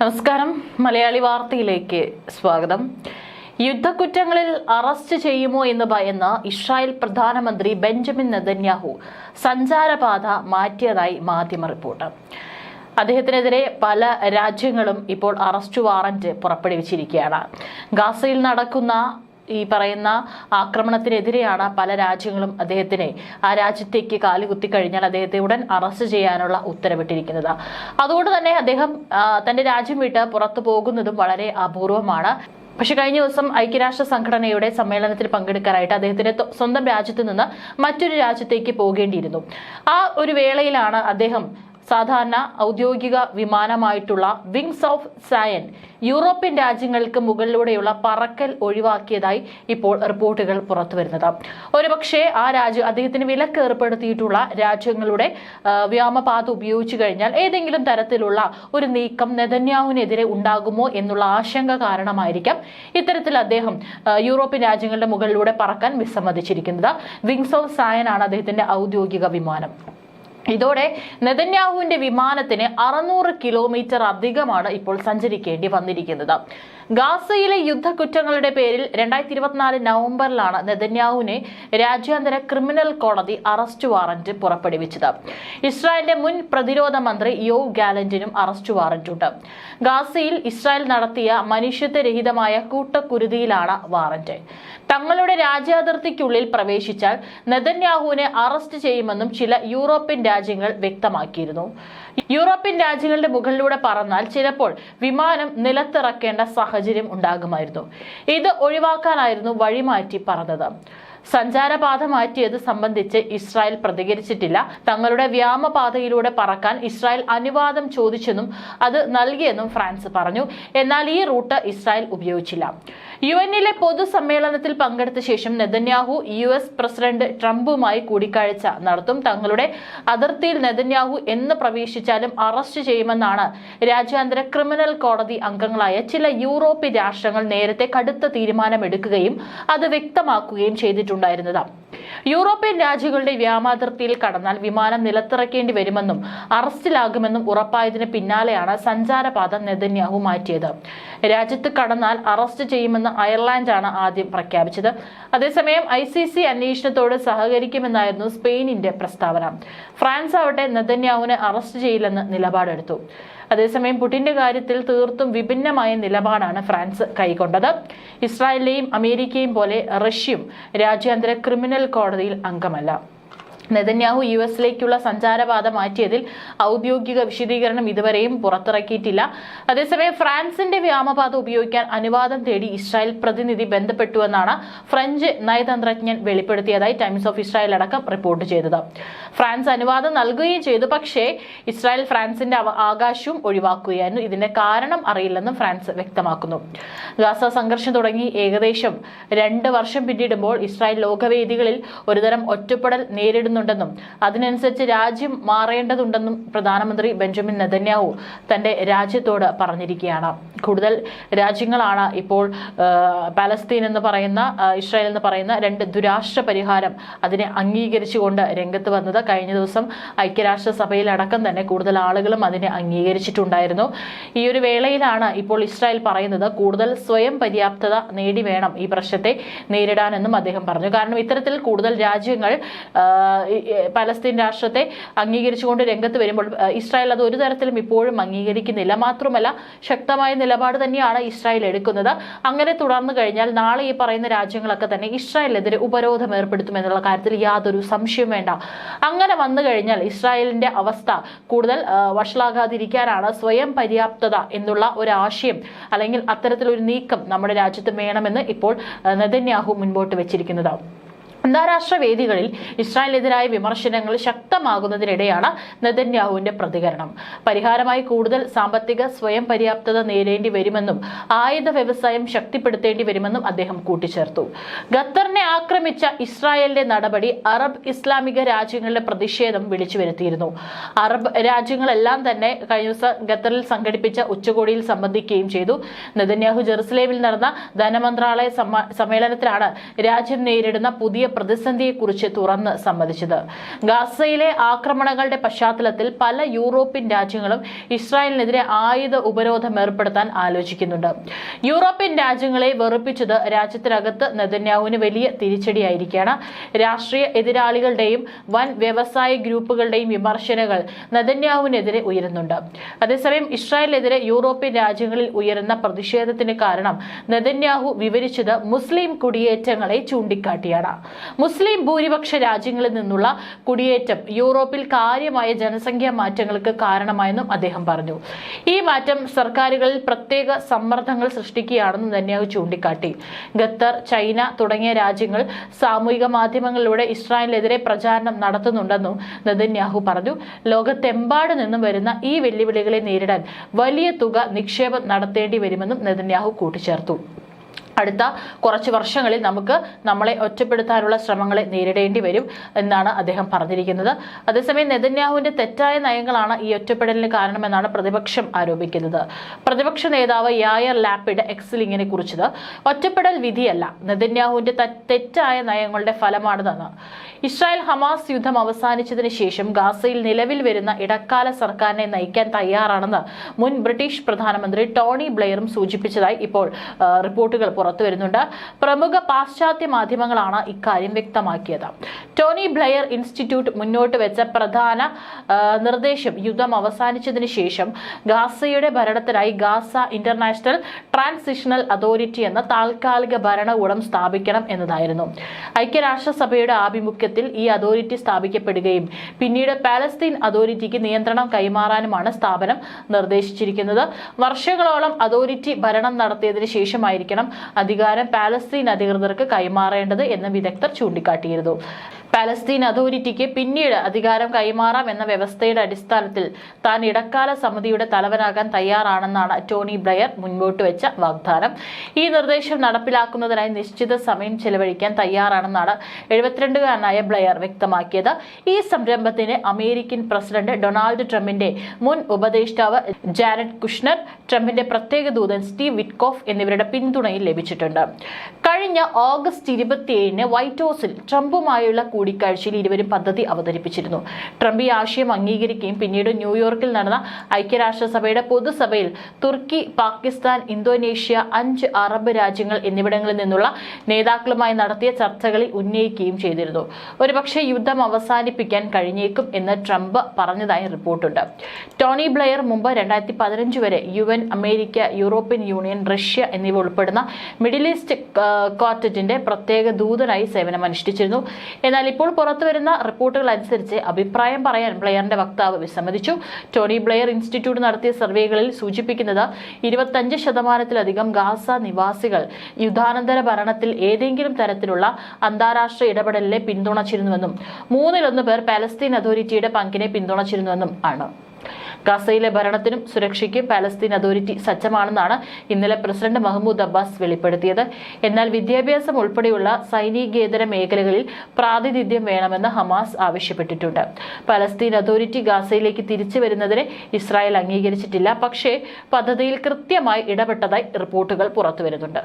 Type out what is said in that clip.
നമസ്കാരം. മലയാളി വാർത്തയിലേക്ക് സ്വാഗതം. യുദ്ധക്കുറ്റങ്ങളിൽ അറസ്റ്റ് ചെയ്യുമോ എന്ന് ഭയന്ന് ഇസ്രായേൽ പ്രധാനമന്ത്രി ബെഞ്ചമിൻ നെതന്യാഹു സഞ്ചാരപാത മാറ്റിയതായി മാധ്യമ റിപ്പോർട്ട്. അദ്ദേഹത്തിനെതിരെ പല രാജ്യങ്ങളും ഇപ്പോൾ അറസ്റ്റ് വാറന്റ് പുറപ്പെടുവിച്ചിരിക്കുകയാണ്. ഗാസയിൽ നടക്കുന്ന ഈ പറയുന്ന ആക്രമണത്തിനെതിരെയാണ് പല രാജ്യങ്ങളും അദ്ദേഹത്തിനെ ആ രാജ്യത്തേക്ക് കാലുകുത്തി കഴിഞ്ഞാൽ അദ്ദേഹത്തെ ഉടൻ അറസ്റ്റ് ചെയ്യാനുള്ള ഉത്തരവിട്ടിരിക്കുന്നത്. അതുകൊണ്ട് തന്നെ അദ്ദേഹം തന്റെ രാജ്യം വിട്ട് പുറത്തു പോകുന്നതും വളരെ അപൂർവമാണ്. പക്ഷെ കഴിഞ്ഞ ദിവസം ഐക്യരാഷ്ട്ര സംഘടനയുടെ സമ്മേളനത്തിൽ പങ്കെടുക്കാനായിട്ട് അദ്ദേഹത്തിന്റെ സ്വന്തം രാജ്യത്ത് നിന്ന് മറ്റൊരു രാജ്യത്തേക്ക് പോകേണ്ടിയിരുന്നു. ആ ഒരു വേളയിലാണ് അദ്ദേഹം സാധാരണ ഔദ്യോഗിക വിമാനമായിട്ടുള്ള വിങ്സ് ഓഫ് സയൻ യൂറോപ്യൻ രാജ്യങ്ങൾക്ക് മുകളിലൂടെയുള്ള പറക്കൽ ഒഴിവാക്കിയതായി ഇപ്പോൾ റിപ്പോർട്ടുകൾ പുറത്തുവരുന്നത്. ഒരുപക്ഷെ ആ രാജ്യം അദ്ദേഹത്തിന് വിലക്ക് ഏർപ്പെടുത്തിയിട്ടുള്ള രാജ്യങ്ങളുടെ വ്യോമപാത ഉപയോഗിച്ചു കഴിഞ്ഞാൽ ഏതെങ്കിലും തരത്തിലുള്ള ഒരു നീക്കം നെതന്യാഹുവിനെതിരെ ഉണ്ടാകുമോ എന്നുള്ള ആശങ്ക കാരണമായിരിക്കാം ഇത്തരത്തിൽ അദ്ദേഹം യൂറോപ്യൻ രാജ്യങ്ങളുടെ മുകളിലൂടെ പറക്കാൻ വിസമ്മതിച്ചിരിക്കുന്നത്. വിങ്സ് ഓഫ് സയൻ ആണ് അദ്ദേഹത്തിന്റെ ഔദ്യോഗിക വിമാനം. ഇതോടെ നെതന്യാഹുവിന്റെ വിമാനത്തിന് 600 കിലോമീറ്റർ അധികമാണ് ഇപ്പോൾ സഞ്ചരിക്കേണ്ടി വന്നിരിക്കുന്നത്. ഗാസയിലെ യുദ്ധക്കുറ്റങ്ങളുടെ പേരിൽ 2024 നവംബറിലാണ് നെതന്യാഹുവിനെ രാജ്യാന്തര ക്രിമിനൽ കോടതി അറസ്റ്റ് വാറന്റ് പുറപ്പെടുവിച്ചത്. ഇസ്രായേലിന്റെ മുൻ പ്രതിരോധ മന്ത്രി യോവ് ഗാലന്റിനും അറസ്റ്റ് വാറന്റ് ഉണ്ട്. ഗാസയിൽ ഇസ്രായേൽ നടത്തിയ മനുഷ്യത്വരഹിതമായ കൂട്ടക്കുരുതിയിലാണ് വാറന്റ്. തങ്ങളുടെ രാജ്യാതിർത്തിക്കുള്ളിൽ പ്രവേശിച്ചാൽ നെതന്യാഹുവിനെ അറസ്റ്റ് ചെയ്യുമെന്നും ചില യൂറോപ്യൻ രാജ്യങ്ങൾ വ്യക്തമാക്കിയിരുന്നു. യൂറോപ്യൻ രാജ്യങ്ങളുടെ മുകളിലൂടെ പറന്നാൽ ചിലപ്പോൾ വിമാനം നിലത്തിറക്കേണ്ട സാഹചര്യം ഉണ്ടാകുമായിരുന്നു. ഇത് ഒഴിവാക്കാനായിരുന്നു വഴിമാറ്റി പറഞ്ഞത്. സഞ്ചാരപാത മാറ്റിയത് സംബന്ധിച്ച് ഇസ്രായേൽ പ്രതികരിച്ചിട്ടില്ല. തങ്ങളുടെ വ്യോമപാതയിലൂടെ പറക്കാൻ ഇസ്രായേൽ അനുവാദം ചോദിച്ചെന്നും അത് നൽകിയെന്നും ഫ്രാൻസ് പറഞ്ഞു. എന്നാൽ ഈ റൂട്ട് ഇസ്രായേൽ ഉപയോഗിച്ചില്ല. യുഎന്നിലെ പൊതുസമ്മേളനത്തിൽ പങ്കെടുത്ത ശേഷം നെതന്യാഹു US പ്രസിഡന്റ് ട്രംപുമായി കൂടിക്കാഴ്ച നടത്തും. തങ്ങളുടെ അതിർത്തിയിൽ നെതന്യാഹു എന്ന് പ്രവേശിച്ചാലും അറസ്റ്റ് ചെയ്യുമെന്നാണ് രാജ്യാന്തര ക്രിമിനൽ കോടതി അംഗങ്ങളായ ചില യൂറോപ്യൻ രാഷ്ട്രങ്ങൾ നേരത്തെ കടുത്ത തീരുമാനമെടുക്കുകയും അത് വ്യക്തമാക്കുകയും ചെയ്തിട്ടുണ്ടായിരുന്നത്. യൂറോപ്യൻ രാജ്യങ്ങളുടെ വ്യോമാതിർത്തിയിൽ കടന്നാൽ വിമാനം നിലത്തിറക്കേണ്ടി വരുമെന്നും അറസ്റ്റിലാകുമെന്നും ഉറപ്പായതിന് പിന്നാലെയാണ് സഞ്ചാരപാത നെതന്യാഹു മാറ്റിയത്. രാജ്യത്ത് കടന്നാൽ അറസ്റ്റ് ചെയ്യുമെന്ന് അയർലാൻഡാണ് ആദ്യം പ്രഖ്യാപിച്ചത്. അതേസമയം ICC അന്വേഷണത്തോട് സഹകരിക്കുമെന്നായിരുന്നു സ്പെയിനിന്റെ പ്രസ്താവന. ഫ്രാൻസ് ആവട്ടെ നെതന്യാഹുവിനെ അറസ്റ്റ് ചെയ്യില്ലെന്ന് നിലപാടെടുത്തു. അതേസമയം പുടിന്റെ കാര്യത്തിൽ തീർത്തും വിഭിന്നമായ നിലപാടാണ് ഫ്രാൻസ് കൈക്കൊണ്ടത്. ഇസ്രായേലിലെയും അമേരിക്കയും പോലെ റഷ്യയും രാജ്യാന്തര ക്രിമിനൽ കോടതിയിൽ അംഗമല്ല. നെതന്യാഹു US-ലേക്കുള്ള സഞ്ചാരപാത മാറ്റിയതിൽ ഔദ്യോഗിക വിശദീകരണം ഇതുവരെയും പുറത്തിറക്കിയിട്ടില്ല. അതേസമയം ഫ്രാൻസിന്റെ വ്യോമപാത ഉപയോഗിക്കാൻ അനുവാദം തേടി ഇസ്രായേൽ പ്രതിനിധി ബന്ധപ്പെട്ടുവെന്നാണ് ഫ്രഞ്ച് നയതന്ത്രജ്ഞൻ വെളിപ്പെടുത്തിയതായി ടൈംസ് ഓഫ് ഇസ്രായേൽ അടക്കം റിപ്പോർട്ട് ചെയ്തത്. ഫ്രാൻസ് അനുവാദം നൽകുകയും ചെയ്തു. പക്ഷേ ഇസ്രായേൽ ഫ്രാൻസിന്റെ ആകാശവും ഒഴിവാക്കുകയായിരുന്നു. ഇതിന്റെ കാരണം അറിയില്ലെന്നും ഫ്രാൻസ് വ്യക്തമാക്കുന്നു. ഗാസ സംഘർഷം തുടങ്ങി ഏകദേശം 2 വർഷം പിന്നിടുമ്പോൾ ഇസ്രായേൽ ലോകവേദികളിൽ ഒരുതരം ഒറ്റപ്പെടൽ നേരിടുന്നുണ്ടെന്നും അതിനനുസരിച്ച് രാജ്യം മാറേണ്ടതുണ്ടെന്നും പ്രധാനമന്ത്രി ബെഞ്ചമിൻ നെതന്യാഹു തന്റെ രാജ്യത്തോട് പറഞ്ഞിരിക്കുകയാണ്. കൂടുതൽ രാജ്യങ്ങളാണ് ഇപ്പോൾ പാലസ്തീൻ എന്ന് പറയുന്ന ഇസ്രായേൽ എന്ന് പറയുന്ന 2 ദുരാഷ്ട്ര പരിഹാരം അതിനെ അംഗീകരിച്ചുകൊണ്ട് രംഗത്ത് വന്നത്. കഴിഞ്ഞ ദിവസം ഐക്യരാഷ്ട്ര സഭയിൽ അടക്കം തന്നെ കൂടുതൽ ആളുകളും അതിനെ അംഗീകരിച്ചിട്ടുണ്ടായിരുന്നു. ഈ ഒരു വേളയിലാണ് ഇപ്പോൾ ഇസ്രായേൽ പറയുന്നത് കൂടുതൽ സ്വയം പര്യാപ്തത നേടി വേണം ഈ പ്രശ്നത്തെ നേരിടാനെന്നും അദ്ദേഹം പറഞ്ഞു. കാരണം ഇത്തരത്തിൽ കൂടുതൽ രാജ്യങ്ങൾ പലസ്തീൻ രാഷ്ട്രത്തെ അംഗീകരിച്ചുകൊണ്ട് രംഗത്ത് വരുമ്പോൾ ഇസ്രായേൽ അത് ഒരു തരത്തിലും ഇപ്പോഴും അംഗീകരിക്കുന്നില്ല. മാത്രമല്ല ശക്തമായ നിലപാട് തന്നെയാണ് ഇസ്രായേൽ എടുക്കുന്നത്. അങ്ങനെ തുടർന്നു കഴിഞ്ഞാൽ നാളെ ഈ പറയുന്ന രാജ്യങ്ങളൊക്കെ തന്നെ ഇസ്രായേലിനെതിരെ ഉപരോധം ഏർപ്പെടുത്തുമെന്നുള്ള കാര്യത്തിൽ യാതൊരു സംശയവും വേണ്ട. അങ്ങനെ വന്നു കഴിഞ്ഞാൽ ഇസ്രായേലിന്റെ അവസ്ഥ കൂടുതൽ വഷളാകാതിരിക്കാനാണ് സ്വയം പര്യാപ്തത എന്നുള്ള ഒരു ആശയം അല്ലെങ്കിൽ അത്തരത്തിലൊരു നീക്കം നമ്മുടെ രാജ്യത്ത് വേണമെന്ന് ഇപ്പോൾ നെതന്യാഹു മുൻപോട്ട് വെച്ചിരിക്കുന്നത്. അന്താരാഷ്ട്ര വേദികളിൽ ഇസ്രായേലിനെതിരായ വിമർശനങ്ങൾ ശക്തമാകുന്നതിനിടെയാണ് നെതന്യാഹുവിന്റെ പ്രതികരണം. പരിഹാരമായി കൂടുതൽ സാമ്പത്തിക സ്വയം പര്യാപ്തത നേടേണ്ടി വരുമെന്നും ആയുധ വ്യവസായം ശക്തിപ്പെടുത്തേണ്ടി വരുമെന്നും അദ്ദേഹം കൂട്ടിച്ചേർത്തു. ഖത്തറിനെ ആക്രമിച്ച ഇസ്രായേലിന്റെ നടപടി അറബ് ഇസ്ലാമിക രാജ്യങ്ങളുടെ പ്രതിഷേധം വിളിച്ചു വരുത്തിയിരുന്നു. അറബ് രാജ്യങ്ങളെല്ലാം തന്നെ കഴിഞ്ഞ ദിവസം ഖത്തറിൽ സംഘടിപ്പിച്ച ഉച്ചകോടിയിൽ സംബന്ധിക്കുകയും ചെയ്തു. നെതന്യാഹു ജെറുസലേമിൽ നടന്ന ധനമന്ത്രാലയ സമ്മേളനത്തിലാണ് രാജ്യം നേരിടുന്ന പുതിയ പ്രതിസന്ധിയെക്കുറിച്ച് തുറന്ന് സമ്മതിച്ചത്. ഗാസയിലെ ആക്രമണങ്ങളുടെ പശ്ചാത്തലത്തിൽ പല യൂറോപ്യൻ രാജ്യങ്ങളും ഇസ്രായേലിനെതിരെ ആയുധ ഉപരോധം ഏർപ്പെടുത്താൻ ആലോചിക്കുന്നുണ്ട്. യൂറോപ്യൻ രാജ്യങ്ങളെ വെറുപ്പിച്ചത് രാജ്യത്തിനകത്ത് നെതന്യാഹുവിന് വലിയ തിരിച്ചടിയായിരിക്കുകയാണ്. രാഷ്ട്രീയ എതിരാളികളുടെയും വൻ വ്യവസായ ഗ്രൂപ്പുകളുടെയും വിമർശനങ്ങൾ നെതന്യാഹുവിനെതിരെ ഉയരുന്നുണ്ട്. അതേസമയം ഇസ്രായേലിനെതിരെ യൂറോപ്യൻ രാജ്യങ്ങളിൽ ഉയരുന്ന പ്രതിഷേധത്തിന് കാരണം നെതന്യാഹു വിവരിച്ചത് മുസ്ലിം കുടിയേറ്റങ്ങളെ ചൂണ്ടിക്കാട്ടിയാണ്. മുസ്ലിം ഭൂരിപക്ഷ രാജ്യങ്ങളിൽ നിന്നുള്ള കുടിയേറ്റം യൂറോപ്പിൽ കാര്യമായ ജനസംഖ്യാ മാറ്റങ്ങൾക്ക് കാരണമായെന്നും അദ്ദേഹം പറഞ്ഞു. ഈ മാറ്റം സർക്കാരുകളിൽ പ്രത്യേക സമ്മർദ്ദങ്ങൾ സൃഷ്ടിക്കുകയാണെന്നും നെതന്യാഹു ചൂണ്ടിക്കാട്ടി. ഖത്തർ, ചൈന തുടങ്ങിയ രാജ്യങ്ങൾ സാമൂഹിക മാധ്യമങ്ങളിലൂടെ ഇസ്രായേലിനെതിരെ പ്രചാരണം നടത്തുന്നുണ്ടെന്നും നെതന്യാഹു പറഞ്ഞു. ലോകത്തെമ്പാട് നിന്നും വരുന്ന ഈ വെല്ലുവിളികളെ നേരിടാൻ വലിയ തുക നിക്ഷേപം നടത്തേണ്ടി വരുമെന്നും നെതന്യാഹു കൂട്ടിച്ചേർത്തു. അടുത്ത കുറച്ച് വർഷങ്ങളിൽ നമുക്ക് നമ്മളെ ഒറ്റപ്പെടുത്താനുള്ള ശ്രമങ്ങളെ നേരിടേണ്ടി വരും എന്നാണ് അദ്ദേഹം പറഞ്ഞിരിക്കുന്നത്. അതേസമയം നെതന്യാഹുവിന്റെ തെറ്റായ നയങ്ങളാണ് ഈ ഒറ്റപ്പെടലിന് കാരണമെന്നാണ് പ്രതിപക്ഷം ആരോപിക്കുന്നത്. പ്രതിപക്ഷ നേതാവ് യായർ ലാപ്പിഡ് എക്സിൽ ഇങ്ങനെ കുറിച്ചത്, ഒറ്റപ്പെടൽ വിധിയല്ല, നെതന്യാഹുവിന്റെ തെറ്റായ നയങ്ങളുടെ ഫലമാണിതെന്ന്. ഇസ്രായേൽ ഹമാസ് യുദ്ധം അവസാനിച്ചതിന് ശേഷം ഗാസയിൽ നിലവിൽ വരുന്ന ഇടക്കാല സർക്കാരിനെ നയിക്കാൻ തയ്യാറാണെന്ന് മുൻ ബ്രിട്ടീഷ് പ്രധാനമന്ത്രി ടോണി ബ്ലെയറും സൂചിപ്പിച്ചതായി ഇപ്പോൾ റിപ്പോർട്ടുകൾ പുറത്തുവരുന്നുണ്ട്. പ്രമുഖ പാശ്ചാത്യ മാധ്യമങ്ങളാണ് ഇക്കാര്യം വ്യക്തമാക്കിയത്. ടോണി ബ്ലെയർ ഇൻസ്റ്റിറ്റ്യൂട്ട് മുന്നോട്ട് വെച്ച പ്രധാന നിർദ്ദേശം യുദ്ധം അവസാനിച്ചതിന് ശേഷം ഗാസയുടെ ഭരണത്തിനായി ഗാസ ഇന്റർനാഷണൽ ട്രാൻസിഷണൽ അതോറിറ്റി എന്ന താൽക്കാലിക ഭരണകൂടം സ്ഥാപിക്കണം എന്നതായിരുന്നു. ഐക്യരാഷ്ട്രസഭയുടെ ആഭിമുഖ്യത്തിൽ ഈ അതോറിറ്റി സ്ഥാപിക്കപ്പെടുകയും പിന്നീട് പാലസ്തീൻ അതോറിറ്റിക്ക് നിയന്ത്രണം കൈമാറാനുമാണ് സ്ഥാപനം നിർദ്ദേശിച്ചിരിക്കുന്നത്. വർഷങ്ങളോളം അതോറിറ്റി ഭരണം നടത്തിയതിനു ശേഷമായിരിക്കണം അധികാരം പാലസ്തീൻ അധികൃതർക്ക് കൈമാറേണ്ടത് എന്ന് വിദഗ്ധർ ചൂണ്ടിക്കാട്ടിയിരുന്നു. പാലസ്തീൻ അതോറിറ്റിക്ക് പിന്നീട് അധികാരം കൈമാറാം എന്ന വ്യവസ്ഥയുടെ അടിസ്ഥാനത്തിൽ താൻ ഇടക്കാല സമിതിയുടെ തലവനാകാൻ തയ്യാറാണെന്നാണ് ടോണി ബ്ലെയർ മുൻപോട്ട് വെച്ച വാഗ്ദാനം. ഈ നിർദ്ദേശം നടപ്പിലാക്കുന്നതിനായി നിശ്ചിത സമയം ചെലവഴിക്കാൻ തയ്യാറാണെന്നാണ് 72-കാരനായ ബ്ലെയർ വ്യക്തമാക്കിയത്. ഈ സംരംഭത്തിന് അമേരിക്കൻ പ്രസിഡന്റ് ഡൊണാൾഡ് ട്രംപിന്റെ മുൻ ഉപദേഷ്ടാവ് ജാരഡ് കുഷ്നർ, ട്രംപിന്റെ പ്രത്യേക ദൂതൻ സ്റ്റീവ് വിറ്റ്കോഫ് എന്നിവരുടെ പിന്തുണയിൽ ലഭിച്ചിട്ടുണ്ട്. കഴിഞ്ഞ ഓഗസ്റ്റ് 27-ന് വൈറ്റ് ഹൌസിൽ ട്രംപുമായുള്ള കൂടിക്കാഴ്ചയിൽ ഇരുവരും പദ്ധതി അവതരിപ്പിച്ചിരുന്നു. ട്രംപ് ഈ ആശയം അംഗീകരിക്കുകയും പിന്നീട് ന്യൂയോർക്കിൽ നടന്ന ഐക്യരാഷ്ട്രസഭയുടെ പൊതുസഭയിൽ തുർക്കി, പാകിസ്ഥാൻ, ഇന്തോനേഷ്യ, 5 അറബ് രാജ്യങ്ങൾ എന്നിവിടങ്ങളിൽ നിന്നുള്ള നേതാക്കളുമായി നടത്തിയ ചർച്ചകളിൽ ഉന്നയിക്കുകയും ചെയ്തിരുന്നു. ഒരുപക്ഷെ യുദ്ധം അവസാനിപ്പിക്കാൻ കഴിഞ്ഞേക്കും എന്ന് ട്രംപ് പറഞ്ഞതായി റിപ്പോർട്ടുണ്ട്. ടോണി ബ്ലെയർ മുമ്പ് 2015 വരെ UN, America, European union, Russia എന്നിവ ഉൾപ്പെടുന്ന മിഡിൽ ഈസ്റ്റ് ക്വാർട്ടറ്റിന്റെ പ്രത്യേക ദൂതനായി സേവനമനുഷ്ഠിച്ചിരുന്നു. എന്നാൽ ഇപ്പോൾ പുറത്തുവരുന്ന റിപ്പോർട്ടുകൾ അനുസരിച്ച് അഭിപ്രായം പറയാൻ ബ്ലെയറിന്റെ വക്താവ് വിസമ്മതിച്ചു. ടോണി ബ്ലെയർ ഇൻസ്റ്റിറ്റ്യൂട്ട് നടത്തിയ സർവേകളിൽ സൂചിപ്പിക്കുന്നത് 25% ഗാസ നിവാസികൾ യുദ്ധാനന്തര ഭരണത്തിൽ ഏതെങ്കിലും തരത്തിലുള്ള അന്താരാഷ്ട്ര ഇടപെടലിനെ പിന്തുണച്ചിരുന്നുവെന്നും 1/3 പേർ പാലസ്തീൻ അതോറിറ്റിയുടെ പങ്കിനെ പിന്തുണച്ചിരുന്നുവെന്നും ആണ്. ഗാസയിലെ ഭരണത്തിനും സുരക്ഷയ്ക്കും പാലസ്തീൻ അതോറിറ്റി സജ്ജമാണെന്നാണ് ഇന്നലെ പ്രസിഡന്റ് മഹ്മൂദ് അബ്ബാസ് വെളിപ്പെടുത്തിയത്. എന്നാൽ വിദ്യാഭ്യാസം ഉൾപ്പെടെയുള്ള സൈനികേതര മേഖലകളിൽ പ്രാതിനിധ്യം വേണമെന്ന് ഹമാസ് ആവശ്യപ്പെട്ടിട്ടുണ്ട്. പാലസ്തീൻ അതോറിറ്റി ഗാസയിലേക്ക് തിരിച്ചു വരുന്നതിനെ ഇസ്രായേൽ അംഗീകരിച്ചിട്ടില്ല. പക്ഷേ പദ്ധതിയിൽ കൃത്യമായി ഇടപെട്ടതായി റിപ്പോർട്ടുകൾ പുറത്തുവരുന്നുണ്ട്.